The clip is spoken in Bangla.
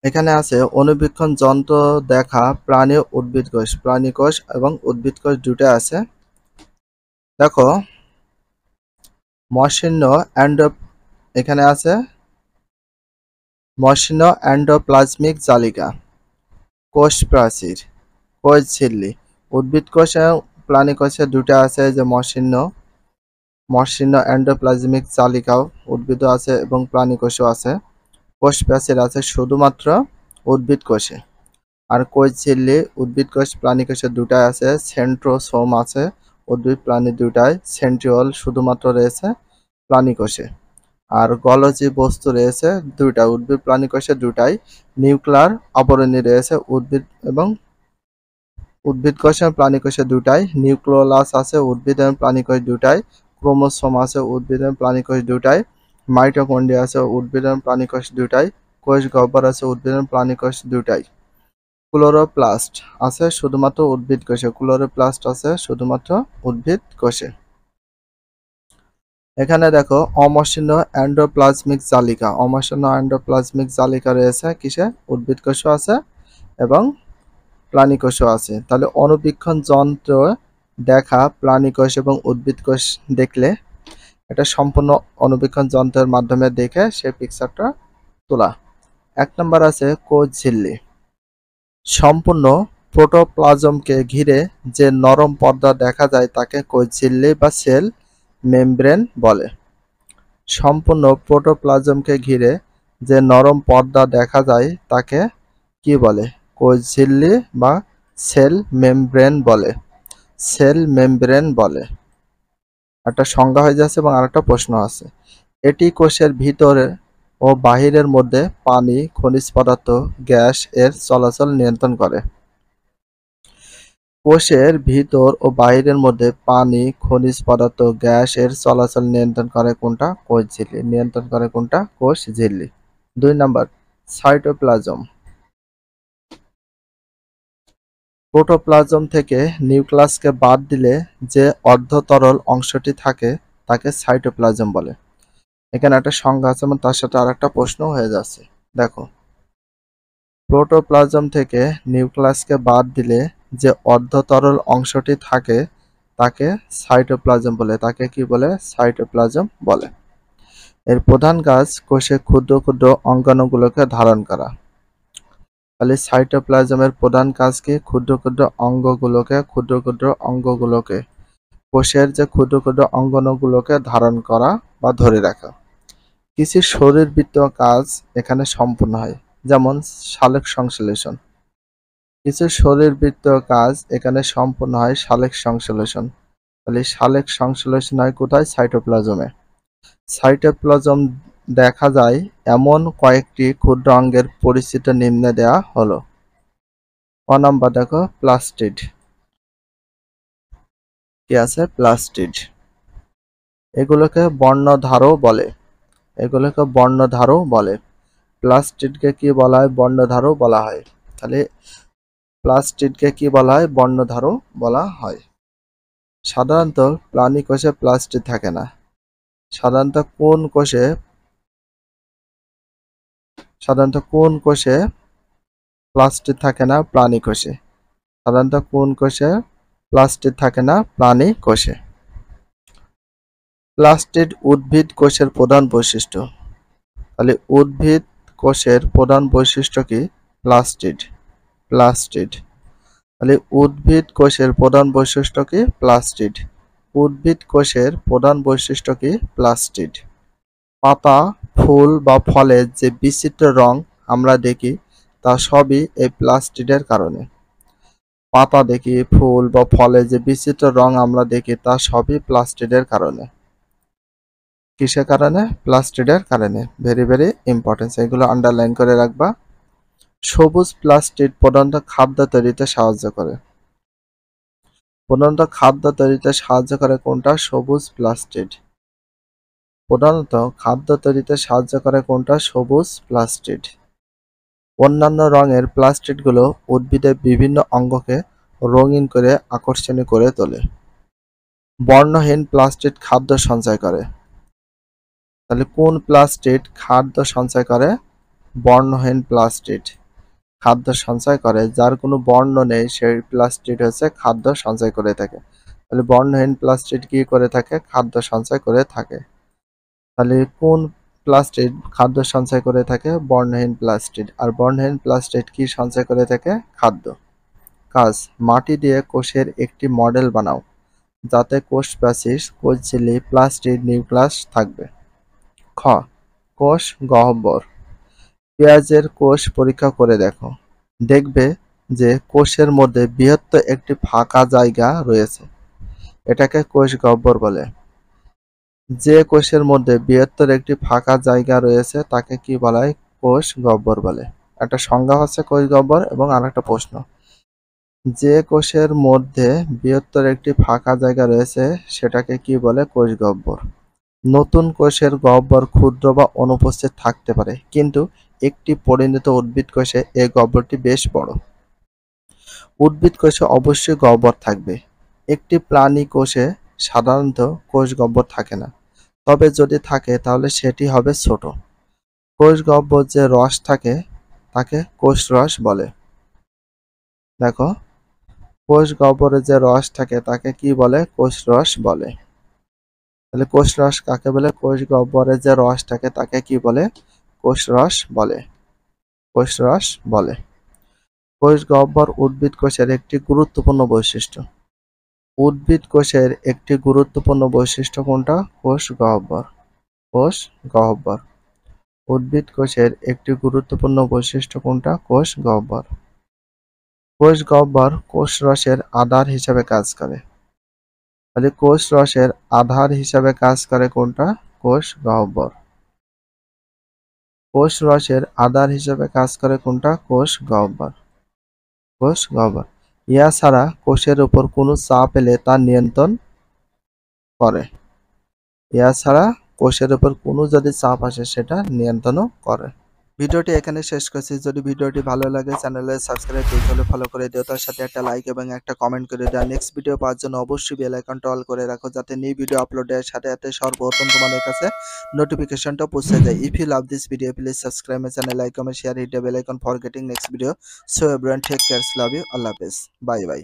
এখানে আছে অণুবীক্ষণ যন্ত্র দেখা প্রাণী ও উদ্ভিদ কোষ। প্রাণী কোষ এবং উদ্ভিদ কোষ দুটো আছে। দেখো মসৃণ অ্যান্ডো এখানে আছে মসৃণ এন্ডোপ্লাজমিক জালিকা, কোষ প্রাচীর, কোষ ঝিল্লি। উদ্ভিদ কোষ এবং প্রাণী কোষে দুটো আছে, যে মসৃণ এন্ডোপ্লাজমিক জালিকাও উদ্ভিদও আছে এবং প্রাণী কোষও আছে। কোষ প্রাচীর আছে শুধুমাত্র উদ্ভিদ কোষে। আর কোষ ঝিল্লি উদ্ভিদ কোষ প্রাণী কোষে দুটাই আছে। সেন্ট্রোসোম আছে উদ্ভিদ প্রাণী দুটাই। সেন্ট্রিওল শুধুমাত্র রয়েছে প্রাণী কোষে। আর গলজি বস্তু রয়েছে দুইটা উদ্ভিদ প্রাণী কোষে দুটাই। নিউক্লিয়ার আবরণী রয়েছে উদ্ভিদ কোষ এবং প্রাণী কোষে দুটাই। নিউক্লিওলাস আছে উদ্ভিদ এবং প্রাণী কোষ দুটাই। ক্রোমোসোম আছে উদ্ভিদ এবং প্রাণী কোষ দুটাই। মাইটোকন্ড্রিয়া আছে উদ্ভিদ এবং প্রাণী কোষ দুটাই। কোষ গহ্বর আছে উদ্ভিদ এবং প্রাণী কোষ দুটাই। ক্লোরোপ্লাস্ট আছে শুধুমাত্র উদ্ভিদ কোষে। ক্লোরোপ্লাস্ট আছে শুধুমাত্র উদ্ভিদ কোষে। এখানে দেখো অমসৃণ এন্ডোপ্লাজমিক জালিকা। অমসৃণ এন্ডোপ্লাজমিক জালিকা রয়েছে কিসে? উদ্ভিদ কোষও আছে এবং প্রাণী কোষও আছে। তাহলে অণুবীক্ষণ যন্ত্র দেখা প্রাণী কোষ এবং উদ্ভিদ কোষ দেখলে এটা সম্পূর্ণ অণুবীক্ষণ যন্ত্রের মাধ্যমে দেখে সেই পিকচারটা তোলা। 1 নম্বর আছে কোষ ঝিল্লি। সম্পূর্ণ প্রোটোপ্লাজমকে ঘিরে যে নরম পর্দা দেখা যায় তাকে কোষ ঝিল্লি বা সেল মেমব্রেন বলে। সম্পূর্ণ প্রোটোপ্লাজমকে ঘিরে যে নরম পর্দা দেখা যায় তাকে কি বলে? কোষ ঝিল্লি বা সেল মেমব্রেন বলে। সেল মেমব্রেন বলে। একটা সংজ্ঞা হয়ে যাচ্ছে এবং আরেকটা প্রশ্ন আছে। এটি কোষের ভিতরে ও বাহিরের মধ্যে পানি, খনিজ পদার্থ, গ্যাস এর চলাচল নিয়ন্ত্রণ করে। কোষের ভিতর ও বাহিরের মধ্যে পানি, খনিজ পদার্থ, গ্যাস এর চলাচল নিয়ন্ত্রণ করে কোনটা? কোষ ঝিল্লি। নিয়ন্ত্রণ করে কোনটা? কোষ ঝিল্লি। 2 নম্বর সাইটোপ্লাজম। প্রোটোপ্লাজম থেকে নিউক্লিয়াসকে বাদ দিলে যে অর্ধতরল অংশটি থাকে তাকে সাইটোপ্লাজম বলে। এখানে একটা সংজ্ঞা আছে এবং তার সাথে আরেকটা প্রশ্ন হয়ে যাচ্ছে। দেখো প্রোটোপ্লাজম থেকে নিউক্লিয়াসকে বাদ দিলে যে অর্ধতরল অংশটি থাকে তাকে সাইটোপ্লাজম বলে। তাকে কি বলে? সাইটোপ্লাজম বলে। এর প্রধান কাজ কোষে ক্ষুদ্র ক্ষুদ্র অঙ্গাণুগুলোকে ধারণ করা। তাহলে সাইটোপ্লাজমের প্রধান কাজ কি? ক্ষুদ্র ক্ষুদ্র অঙ্গগুলোকে কোষের যে ক্ষুদ্র ক্ষুদ্র অঙ্গাণুগুলোকে ধারণ করা বা ধরে রাখা। কিছু শরীরবৃত্তীয় কাজ এখানে সম্পূর্ণ হয়, যেমন সালোক সংশ্লেষণ। কিছু শরীরবৃত্তীয় কাজ এখানে সম্পূর্ণ হয় সালোক সংশ্লেষণ। তাহলে সালোক সংশ্লেষণ হয় কোথায়? সাইটোপ্লাজমে। সাইটোপ্লাজম দেখা যায় এমন কয়েকটি ক্ষুদ্র অঙ্গের পরিচিতি নিম্নে দেওয়া হলো। 1 নম্বর দেখো প্লাস্টিড। কি আছে? প্লাস্টিড। এগুলোকে বর্ণধারও বলে। প্লাস্টিডকে কি বলা হয়? বর্ণধারও বলা হয়। তাহলে প্লাস্টিডকে কি বলা হয়? বর্ণধারও বলা হয়। সাধারণত প্রাণী কোষে প্লাস্টিড থাকে না। সাধারণত কোন কোষে প্লাস্টিড থাকে না? প্রাণী কোষে। সাধারণত কোন কোষে প্লাস্টিড থাকে না? প্রাণী কোষে। প্লাস্টিড উদ্ভিদ কোষের প্রধান বৈশিষ্ট্য। তাহলে উদ্ভিদ কোষের প্রধান বৈশিষ্ট্য কি? প্লাস্টিড। তাহলে উদ্ভিদ কোষের প্রধান বৈশিষ্ট্য কি? প্লাস্টিড। উদ্ভিদ কোষের প্রধান বৈশিষ্ট্য কি? প্লাস্টিড। পাতা, ফুল বা ফলের যে বিচিত্র রং আমরা দেখি তা সবই এই প্লাস্টিডের কারণে। পাতা দেখি, ফুল বা ফলে যে বিচিত্র রং আমরা দেখি তা সবই প্লাস্টিডের কারণে। কিসের কারণে? প্লাস্টিডের কারণে। ভেরি ভেরি ইম্পর্টেন্ট, এগুলো আন্ডারলাইন করে রাখবা। সবুজ প্লাস্টিড প্রধানত খাদ্য তৈরিতে সাহায্য করে। কোনটা? সবুজ প্লাস্টিড। সবুজ প্লাস্টিড। অন্যান্য রঙের প্লাস্টিডগুলো উদ্ভিদের বিভিন্ন অঙ্গকে রঙিন করে আকর্ষণীয় করে তোলে। বর্ণহীন প্লাস্টিড খাদ্য সঞ্চয় করে। তাহলে কোন প্লাস্টিড খাদ্য সঞ্চয় করে? বর্ণহীন প্লাস্টিড খাদ্য সঞ্চয় করে, যার কোনো বর্ণ নেই সেই প্লাস্টিড হচ্ছে খাদ্য সঞ্চয় করে থাকে। তাহলে বর্ণহীন প্লাস্টিড কি করে থাকে? খাদ্য সঞ্চয় করে থাকে। তাহলে কোন প্লাস্টিড খাদ্য সঞ্চয় করে থাকে? বর্ণহীন প্লাস্টিড। আর বর্ণহীন প্লাস্টিড কি সঞ্চয় করে থাকে? খাদ্য। কাজ, মাটি দিয়ে কোষের একটি মডেল বানাও যাতে কোষ প্যাসিস, কোষ ঝিল্লি, প্লাস্টিড নিউক্লিয়াস থাকবে। খ, কোষ গহ্বর। পেঁয়াজের কোষ পরীক্ষা করে দেখো, দেখবে যে কোষের মধ্যে বৃহত্তর একটি ফাঁকা জায়গা রয়েছে, এটাকে কোষ গহ্বর বলে। যে কোষের মধ্যে বৃহত্তর একটি ফাঁকা জায়গা রয়েছে তাকে কি বলা হয়? কোষ গহ্বর বলে। একটা সংজ্ঞা হচ্ছে কোষ গহ্বর এবং আরেকটা প্রশ্ন, যে কোষের মধ্যে বৃহত্তর একটি ফাঁকা জায়গা রয়েছে সেটাকে কি বলে? কোষ গহ্বর। নতুন কোষের গহ্বর ক্ষুদ্র বা অনুপস্থিত থাকতে পারে, কিন্তু একটি পরিণত উদ্ভিদ কোষে এই গহ্বরটি বেশ বড়। উদ্ভিদ কোষে অবশ্যই গহ্বর থাকবে। একটি প্রাণী কোষে সাধারণত কোষ গহ্বর থাকে না, তবে যদি থাকে তাহলে সেটি হবে ছোট। কোষ গহ্বর যে রস থাকে তাকে কোষ রস বলে। দেখো, কোষ গহ্বরে যে রস থাকে তাকে কি বলে? কোষ রস বলে। তাহলে কোষ রস কাকে বলে? কোষ গহ্বরে যে রস থাকে তাকে কি বলে? কোষ রস বলে। কোষ রস বলে। কোষ গহ্বর উদ্ভিদ কোষের একটি গুরুত্বপূর্ণ বৈশিষ্ট্য। উদ্ভিদ কোষের একটি গুরুত্বপূর্ণ বৈশিষ্ট্য কোনটা? কোষ গহ্বর। কোষ গহ্বর। উদ্ভিদ কোষের একটি গুরুত্বপূর্ণ বৈশিষ্ট্য কোনটা? কোষ গহ্বর। কোষ গহ্বর কোষ রসের আধার হিসাবে কাজ করে। তাহলে কোষ রসের আধার হিসাবে কাজ করে কোনটা? কোষ গহ্বর। কোষ রসের আধার হিসাবে কাজ করে কোনটা? কোষ গহ্বর। কোষ গহ্বর। ইহা ছাড়া কোষের উপর কোনো চাপ এলে তা নিয়ন্ত্রণ করে। ইহা ছাড়া কোষের উপর কোনো যদি চাপ আসে সেটা নিয়ন্ত্রণও করে। ভিডিওটি এখানে শেষ করছি। যদি ভিডিওটি ভালো লাগে চ্যানেলে সাবস্ক্রাইব করতে হলে ফলো করে দিও, তার সাথে একটা লাইক এবং একটা কমেন্ট করে দিও। নেক্সট ভিডিও পাওয়ার জন্য অবশ্যই বেল আইকনটা অল করে রাখো, যাতে নিউ ভিডিও আপলোডের সাথে সাথে সর্বপ্রথম তোমাদের কাছে নোটিফিকেশনটা পৌঁছে যায়। If you love this video please subscribe my channel, like, comment, share, hit the bell icon for getting next video. So everyone take care, love you, আল্লাহ হাফেজ, বাই বাই।